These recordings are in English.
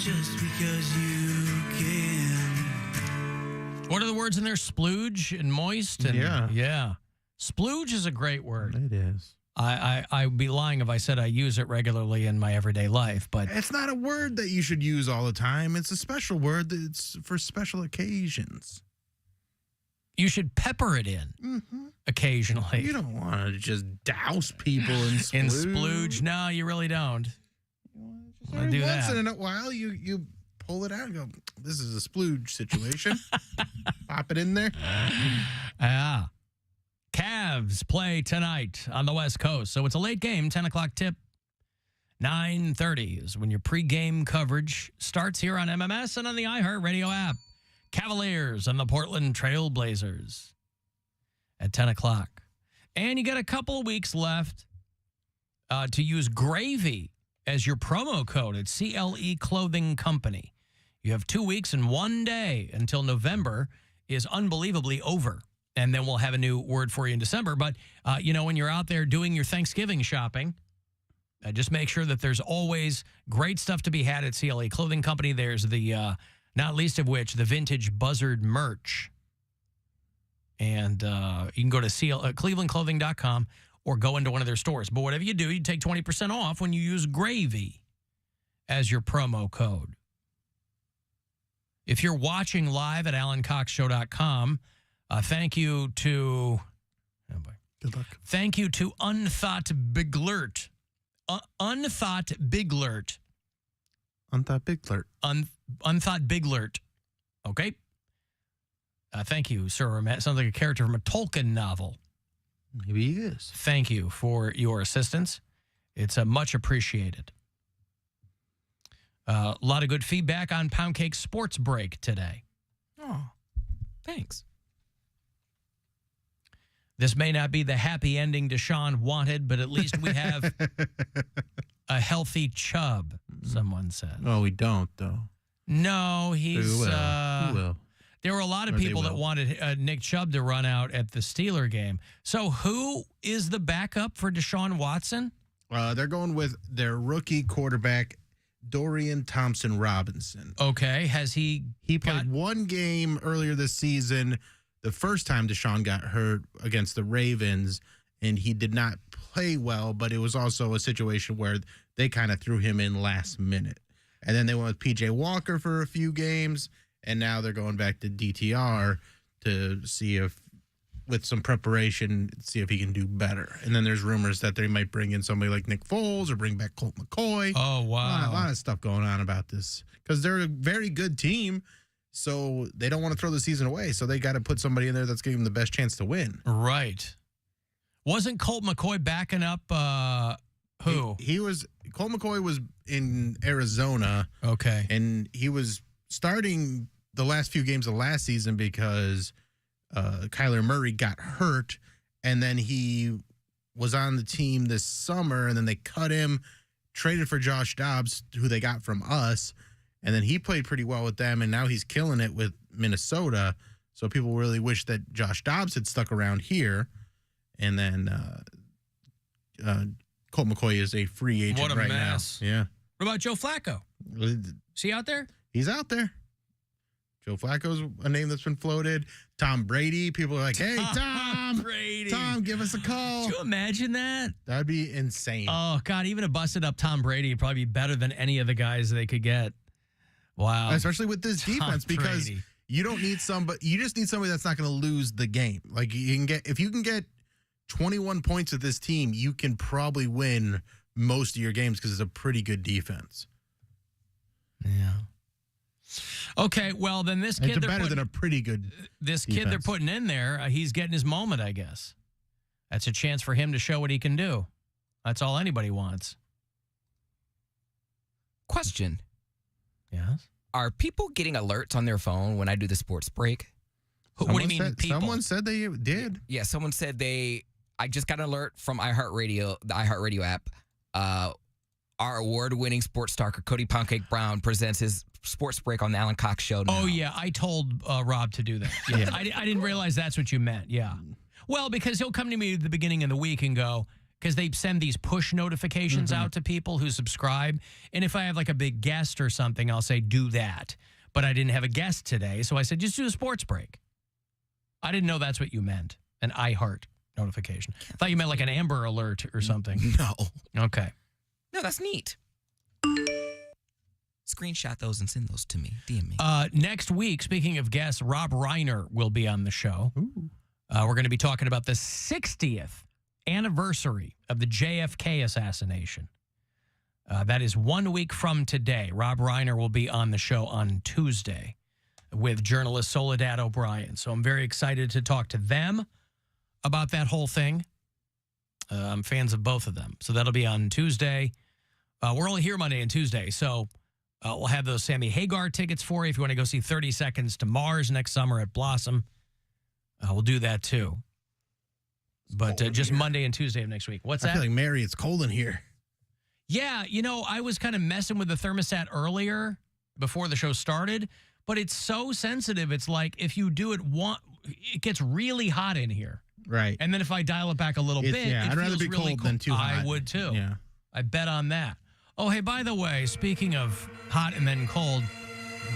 just because you can. What are the words in there? Splooge and moist? And, yeah. Splooge is a great word. It is. I'd be lying if I said I use it regularly in my everyday life, but It's not a word that you should use all the time. It's a special word that's for special occasions. you should pepper it in occasionally. You don't want to just douse people in splooge. In splooge. No, you really don't. Every do once that. in a while, you pull it out and go, this is a splooge situation. Pop it in there. Yeah. Cavs play tonight on the West Coast. So it's a late game, 10 o'clock tip. 9:30 is when your pregame coverage starts here on MMS and on the iHeartRadio app. Cavaliers and the Portland Trail Blazers at 10 o'clock. And you got a couple of weeks left to use Gravy as your promo code at CLE Clothing Company. You have 2 weeks and 1 day until November is unbelievably over. And then we'll have a new word for you in December. But, when you're out there doing your Thanksgiving shopping, just make sure that there's always great stuff to be had at CLE Clothing Company. There's the, not least of which, the vintage Buzzard merch. And you can go to clevelandclothing.com or go into one of their stores. But whatever you do, you take 20% off when you use Gravy as your promo code. If you're watching live at alancoxshow.com, thank you to... Oh boy. Good luck. Thank you to Unthought Biglert. Unthought Biglert. Unthought Biglert. Unthought Biglert. Okay. Thank you, sir. It sounds like a character from a Tolkien novel. Maybe he is. Thank you for your assistance. It's much appreciated. A lot of good feedback on Poundcake Sports Break today. Oh, thanks. This may not be the happy ending Deshaun wanted, but at least we have a healthy Chubb, someone said. Oh, we don't, though. No, he's... Who will? There were a lot of people that wanted Nick Chubb to run out at the Steeler game. So who is the backup for Deshaun Watson? They're going with their rookie quarterback, Dorian Thompson-Robinson. Okay. Has he... He played one game earlier this season, the first time Deshaun got hurt against the Ravens, and he did not play well, but it was also a situation where they kind of threw him in last minute. And then they went with P.J. Walker for a few games, and now they're going back to DTR to see if, with some preparation, see if he can do better. And then there's rumors that they might bring in somebody like Nick Foles or bring back Colt McCoy. Oh, wow. A lot of stuff going on about this because they're a very good team, so they don't want to throw the season away. So they got to put somebody in there that's giving them the best chance to win. Right. Wasn't Colt McCoy backing up who? Colt McCoy was in Arizona. Okay. And he was starting the last few games of last season because Kyler Murray got hurt, and then he was on the team this summer, and then they cut him, traded for Josh Dobbs, who they got from us, and then he played pretty well with them, and now he's killing it with Minnesota. So people really wish that Josh Dobbs had stuck around here, and then Colt McCoy is a free agent right now. What a mess. Yeah. What about Joe Flacco? Is he out there? He's out there. Joe Flacco's a name that's been floated. Tom Brady. People are like, hey, Tom Brady. Tom, give us a call. Could you imagine that? That'd be insane. Oh, God, even a busted up Tom Brady would probably be better than any of the guys they could get. Wow. Especially with this defense, because you don't need somebody, you just need somebody that's not going to lose the game. Like if you can get 21 points with this team, you can probably win most of your games because it's a pretty good defense. Yeah. Okay, well, then this kid... It's better than a pretty good This defense. kid they're putting in there, he's getting his moment, I guess. That's a chance for him to show what he can do. That's all anybody wants. Question. Yes? Are people getting alerts on their phone when I do the sports break? What do you mean, people? Someone said they did. Yeah, someone said I just got an alert from iHeartRadio, the iHeartRadio app. Our award-winning sports star, Cody Poundcake Brown, presents his sports break on the Alan Cox Show now. Oh, yeah. I told Rob to do that. Yeah. I didn't realize that's what you meant. Yeah. Well, because he'll come to me at the beginning of the week and go, because they send these push notifications out to people who subscribe. And if I have like a big guest or something, I'll say, do that. But I didn't have a guest today, so I said, just do a sports break. I didn't know that's what you meant, an iHeart notification. I thought you meant like an Amber Alert or something. No. Okay. No, that's neat. Screenshot those and send those to me. DM me. Next week, speaking of guests, Rob Reiner will be on the show. We're going to be talking about the 60th anniversary of the JFK assassination. That is 1 week from today. Rob Reiner will be on the show on Tuesday with journalist Soledad O'Brien. So I'm very excited to talk to them about that whole thing. I'm fans of both of them. So that'll be on Tuesday. We're only here Monday and Tuesday, so we'll have those Sammy Hagar tickets for you if you want to go see 30 Seconds to Mars next summer at Blossom. We'll do that too. But just here. Monday and Tuesday of next week. What's that? I feel like Mary, it's cold in here. Yeah, I was kind of messing with the thermostat earlier before the show started, but it's so sensitive. It's like if you do it it gets really hot in here. Right. And then if I dial it back a little bit, yeah, I'd rather be really cold than too hot. I would too. Yeah. I bet on that. Oh, hey, by the way, speaking of hot and then cold,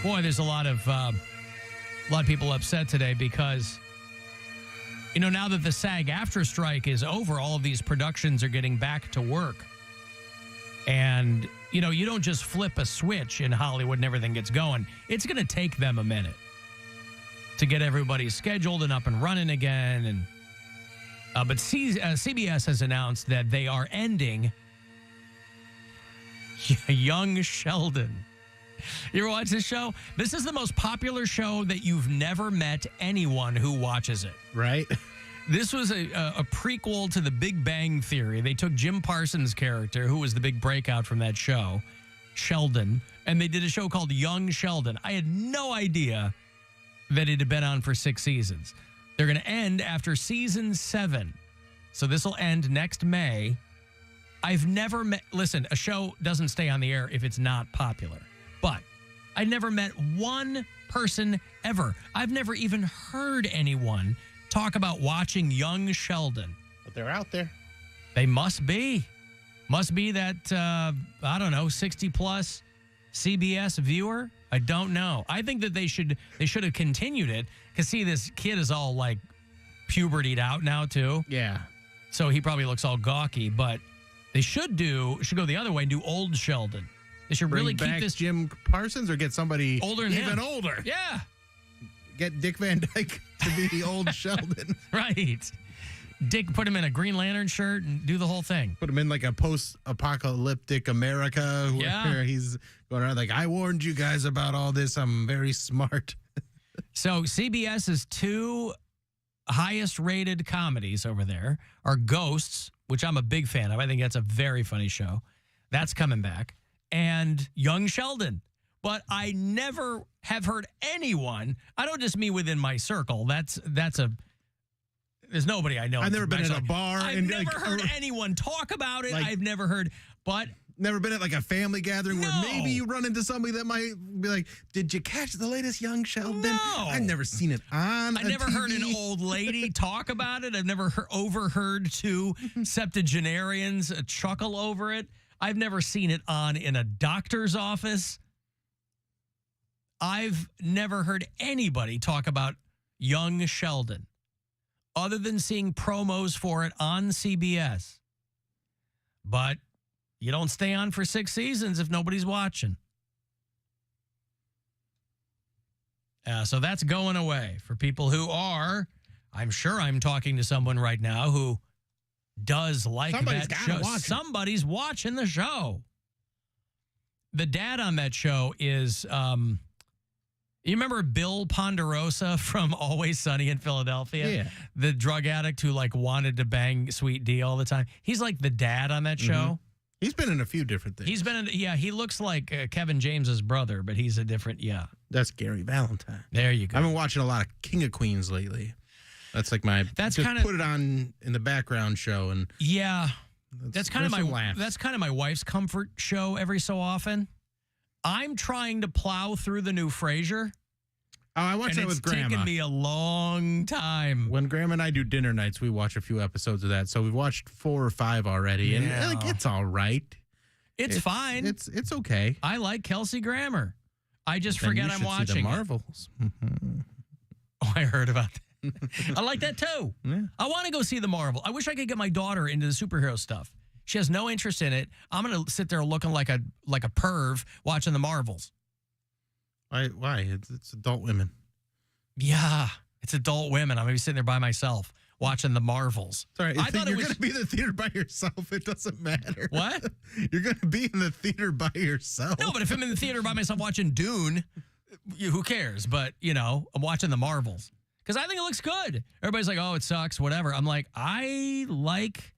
boy, there's a lot of people upset today because, now that the SAG-AFTRA strike is over, all of these productions are getting back to work. And, you don't just flip a switch in Hollywood and everything gets going. It's going to take them a minute to get everybody scheduled and up and running again. But CBS has announced that they are ending Young Sheldon. You ever watch this show? This is the most popular show that you've never met anyone who watches it. Right. This was a prequel to The Big Bang Theory. They took Jim Parsons' character, who was the big breakout from that show, Sheldon, and they did a show called Young Sheldon. I had no idea that it had been on for 6 seasons. They're going to end after season 7. So this will end next May. I've never met, listen, a show doesn't stay on the air if it's not popular. But I never met one person ever. I've never even heard anyone talk about watching Young Sheldon. But they're out there. They must be. Must be that, 60-plus CBS viewer. I don't know. I think that they should have continued it. Because, see, this kid is all, like, pubertied out now, too. Yeah. So he probably looks all gawky. But they should go the other way and do old Sheldon. They should really Bring keep back this Jim Parsons or get somebody older than even him. older. Yeah. Get Dick Van Dyke to be the old Sheldon. Right. Dick, put him in a Green Lantern shirt and do the whole thing. Put him in like a post-apocalyptic America where he's going around like, I warned you guys about all this. I'm very smart. So CBS's 2 highest-rated comedies over there are Ghosts, which I'm a big fan of. I think that's a very funny show. That's coming back. And Young Sheldon. But I never have heard anyone, I don't just mean within my circle. There's nobody I know. I've never been at a bar. I've never heard anyone talk about it. I've never heard, but. Never been at like a family gathering No. where maybe you run into somebody that might be like, did you catch the latest Young Sheldon? No. I've never seen it on I never TV. heard an old lady talk about it. I've never overheard 2 septuagenarians chuckle over it. I've never seen it on in a doctor's office. I've never heard anybody talk about Young Sheldon other than seeing promos for it on CBS. But you don't stay on for 6 seasons if nobody's watching. So that's going away for people who are, I'm sure I'm talking to someone right now who does like Somebody's that gotta show. watch it. Somebody's watching the show. The dad on that show is, you remember Bill Ponderosa from Always Sunny in Philadelphia? Yeah. The drug addict who like wanted to bang Sweet D all the time. He's like the dad on that show. He's been in a few different things. He's been in, he looks like Kevin James's brother, but he's a different, That's Gary Valentine. There you go. I've been watching a lot of King of Queens lately. That's like my. That's just kinda- put it on in the background show and. Yeah. That's kind of there's some laughs. That's kind of my wife's comfort show every so often. I'm trying to plow through the new Frasier. Oh, I watched that with Grandma. It's taken me a long time. When Grandma and I do dinner nights, we watch a few episodes of that. So we've watched 4 or 5 already, and like, it's all right. It's fine. It's okay. I like Kelsey Grammer. I just Then forget you I'm should watching see the it. Marvels. Oh, I heard about that. I like that too. Yeah. I want to go see the Marvel. I wish I could get my daughter into the superhero stuff. She has no interest in it. I'm gonna sit there looking like a perv watching the Marvels. Why? It's adult women. Yeah, it's adult women. I'm gonna be sitting there by myself watching the Marvels. Sorry, I thought you're it was going to be in the theater by yourself. It doesn't matter. What? You're going to be in the theater by yourself. No, but if I'm in the theater by myself watching Dune, who cares? But I'm watching the Marvels because I think it looks good. Everybody's like, "Oh, it sucks," whatever. I'm like, I like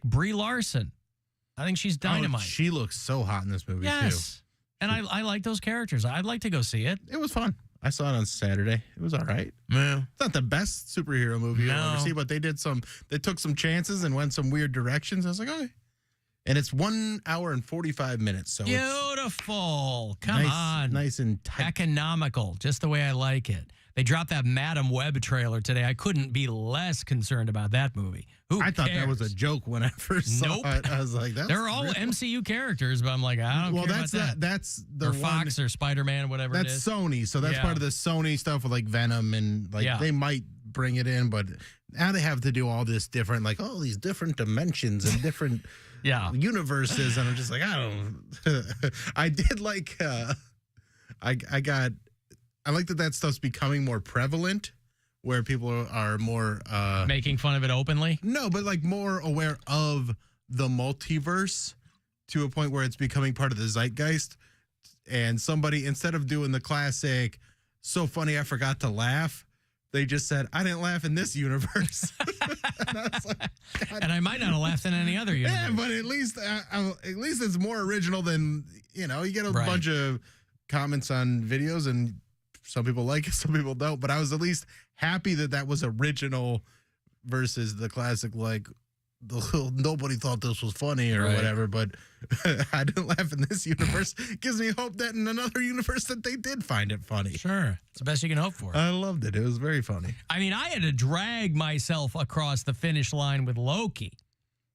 Brie Larson. I think she's dynamite. She looks so hot in this movie too. Yes, and I like those characters. I'd like to go see it. It was fun. I saw it on Saturday. It was all right. Yeah. It's not the best superhero movie you'll No. ever see, but they took some chances and went some weird directions. I was like, okay. And it's 1 hour and 45 minutes. So Beautiful. it's Come on. nice and tight. Economical, just the way I like it. They dropped that Madam Web trailer today. I couldn't be less concerned about that movie. Who I thought that cares? was a joke when I first saw Nope. it. I was like, that's They're all real. MCU characters, but I'm like, I don't care that's about that. That's the Or one, Fox or Spider-Man, whatever it that's is. Sony. So that's Yeah. part of the Sony stuff with like Venom and like Yeah. they might bring it in, but now they have to do all this different, like all these different dimensions and different Yeah. universes, and I'm just like, I don't. I did like. I like that stuff's becoming more prevalent, where people are more Making fun of it openly. no, but like more aware of the multiverse to a point where it's becoming part of the zeitgeist. And somebody, instead of doing the classic, so funny I forgot to laugh, they just said, I didn't laugh in this universe. And I was like, God. And I might not have laughed in any other universe. Yeah, but at least it's more original than, you get a Right. bunch of comments on videos and some people like it, some people don't. But I was at least happy that was original versus the classic, like, nobody thought this was funny or Right. whatever. But I didn't laugh in this universe. Gives me hope that in another universe that they did find it funny. Sure. It's the best you can hope for. I loved it. It was very funny. I mean, I had to drag myself across the finish line with Loki.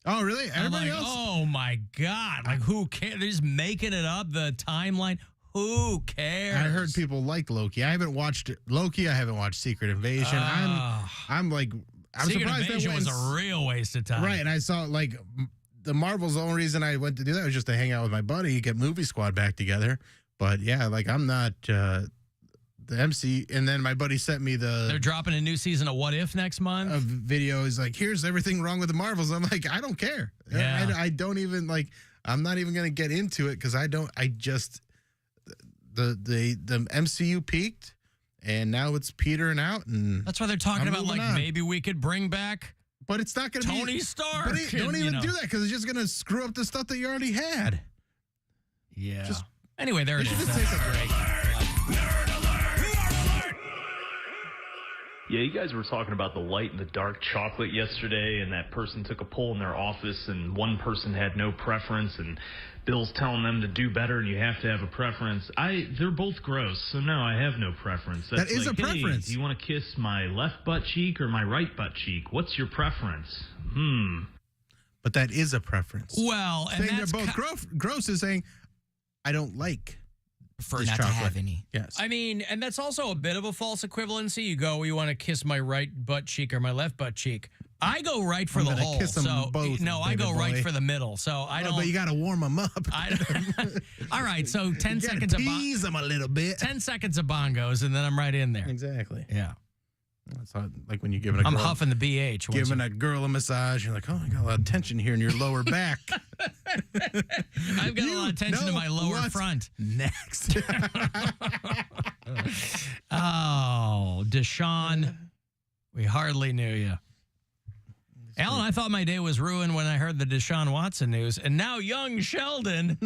Oh, really? I'm Everybody like, else? oh my God. Like, who cares? They're just making it up, the timeline. Who cares? I heard people like Loki. I haven't watched Loki. I haven't watched Secret Invasion. I'm Secret surprised that Invasion was went a real waste of time. right. And I saw like the Marvels. The only reason I went to do that was just to hang out with my buddy, get Movie Squad back together. But yeah, like I'm not the MC. And then my buddy sent me They're dropping a new season of What If next month. a video. He's like, "Here's everything wrong with the Marvels." I'm like, I don't care. Yeah. I don't even like. I'm not even gonna get into it because I don't. I just the MCU peaked, and now it's petering out, and That's why they're talking I'm about, like, moving on. maybe we could bring back but it's not gonna be Tony Stark. But don't and, even do that because it's just gonna screw up the stuff that you already had. Yeah. Just- Anyway, there it You should is. just take a break. Yeah, you guys were talking about the light and the dark chocolate yesterday, and that person took a poll in their office, and one person had no preference, and Bill's telling them to do better, and you have to have a preference. They're both gross, so no, I have no preference. That is like, a preference. Hey, do you want to kiss my left butt cheek or my right butt cheek? What's your preference? But that is a preference. Well, and Saying they're that's both gross is saying I don't like Prefer this not chocolate. to have any. Yes. I mean, and that's also a bit of a false equivalency. You go, you want to kiss my right butt cheek or my left butt cheek. I go right for I'm the gonna hole. kiss 'em so both, no, I baby go right boy. for the middle. So I don't. But you got to warm them up. All right, so 10 You seconds gotta of tease them a little bit. 10 seconds of bongos, and then I'm right in there. Exactly. Yeah, It's not like when you're giving a I'm girl, huffing the BH. once giving you- a girl a massage. You're like, oh, I got a lot of tension here in your lower back. I've got a lot of tension in know my lower what's front. Next. Oh, Deshaun, we hardly knew you. Alan, I thought my day was ruined when I heard the Deshaun Watson news, and now young Sheldon.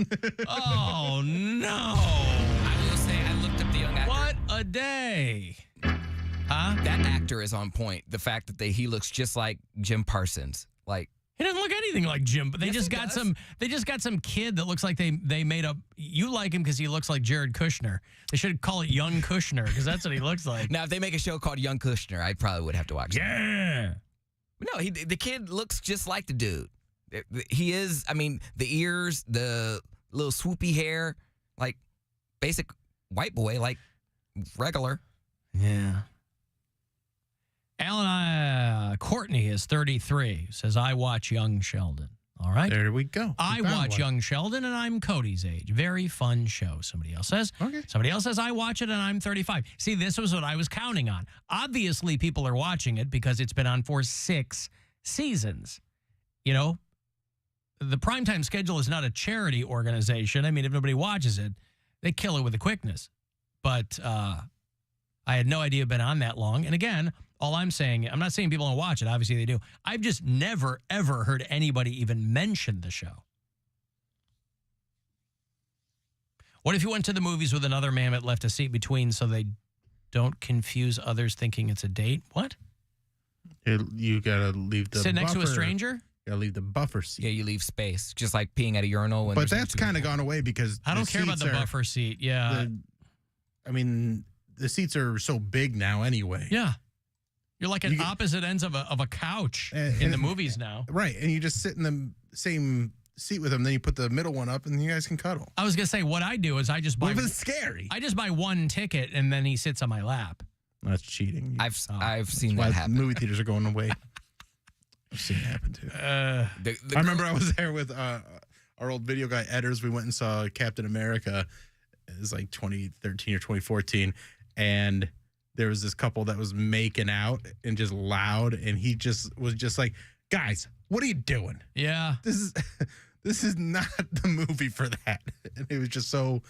Oh, no. I will say, I looked up the young actor. What a day. Huh? That actor is on point. The fact that he looks just like Jim Parsons. Like, He doesn't look anything anything like Jim, but they Yes, just he got does. some. They just got some kid that looks like they made up. You like him because he looks like Jared Kushner. They should call it Young Kushner because that's what he looks like. Now, if they make a show called Young Kushner, I probably would have to watch it. Yeah. No, the kid looks just like the dude. He is, I mean, the ears, the little swoopy hair, like basic white boy, like regular. Yeah. Alan, Courtney is 33. Says, I watch Young Sheldon. All right. There we go. I We found watch one. Young Sheldon, and I'm Cody's age. Very fun show, somebody else says. Okay. Somebody else says, I watch it, and I'm 35. See, this was what I was counting on. Obviously, people are watching it because it's been on for 6 seasons. You know, the primetime schedule is not a charity organization. I mean, if nobody watches it, they kill it with a quickness. But I had no idea it'd been on that long. And again, all I'm saying, I'm not saying people don't watch it. Obviously, they do. I've just never, ever heard anybody even mention the show. What if you went to the movies with another man that left a seat between so they don't confuse others thinking it's a date? What? You gotta leave the Sit next to a buffer- stranger? You gotta leave the buffer seat. Yeah, you leave space, just like peeing at a urinal. When But there's that's two kind of people. gone away because I don't care about the seats are- buffer seat. Yeah. I mean, the seats are so big now anyway. Yeah. You're like at You get- opposite ends of a couch And- in the and- movies now. Right. And you just sit in the same seat with them, then you put the middle one up and you guys can cuddle. I was going to say, what I do is I just buy What if it's scary? I just buy one ticket and then he sits on my lap. That's cheating. I've seen Why that happen. movie theaters are going away. I've seen it happen too. The I remember I was there with our old video guy, Edders. We went and saw Captain America. It was like 2013 or 2014. And there was this couple that was making out and just loud. And he just was just like, guys, what are you doing? Yeah. This is not the movie for that. And it was just so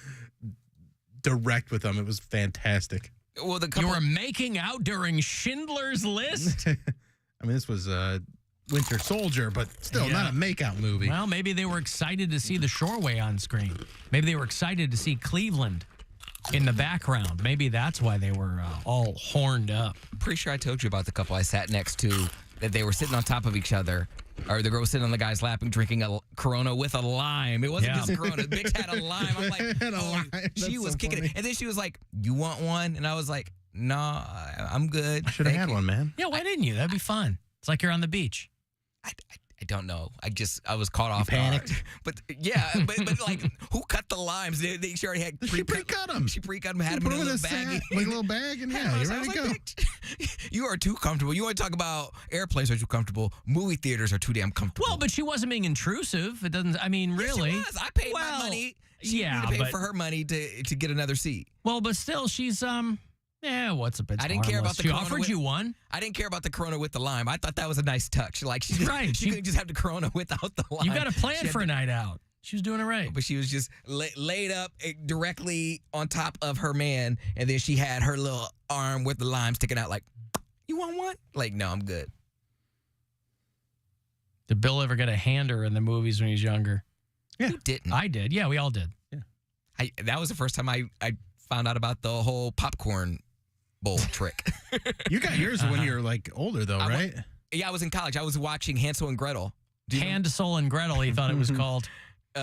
direct with them. It was fantastic. Well, the You couple, were making out during Schindler's List? I mean, this was Winter Soldier, but still Yeah. not a makeout movie. Well, maybe they were excited to see the Shoreway on screen. Maybe they were excited to see Cleveland in the background. Maybe that's why they were all horned up. pretty sure I told you about the couple I sat next to, that they were sitting on top of each other. Or the girl was sitting on the guy's lap and drinking a Corona with a lime. It wasn't Yeah. just a Corona. The bitch had a lime. I'm like, Had a oh, lime. she That's was so kicking funny. it. And then she was like, you want one? And I was like, nah, I'm good. I should have Thank had you." one, man. Yeah, why didn't you? That'd be fun. It's like you're on the beach. I don't know. I was caught off panicked? guard. But yeah, but like, who cut the limes? She already had She pre-cut them. She pre-cut them, had Put them in a them little baggie. like a little bag, and yeah, you're I ready was to go. like, "Bitch, you are too comfortable. You want to talk about airplanes are too comfortable. Movie theaters are too damn comfortable. Well, but she wasn't being intrusive. It doesn't, I mean, Yes, really. she was. I paid Well, my money. She yeah, needed to pay but- for her money to get another seat. Well, but still, she's, yeah, what's a bit I didn't care about the She Corona offered with- you one. I didn't care about the Corona with the lime. I thought that was a nice touch. Like she Right, she she- couldn't just have the Corona without the lime. You got a She plan had for a to- night out. She was doing it right. But she was just laid up directly on top of her man, and then she had her little arm with the lime sticking out. Like, you want one? Like, no, I'm good. Did Bill ever get a hander in the movies when he was younger? Yeah. You didn't. I did. Yeah, we all did. That was the first time I found out about the whole popcorn bowl trick. You got yours when you were like older, though, I right? Yeah, I was in college. I was watching Hansel and Gretel. Do you know- Hand, Soul, and Gretel, he thought it was called.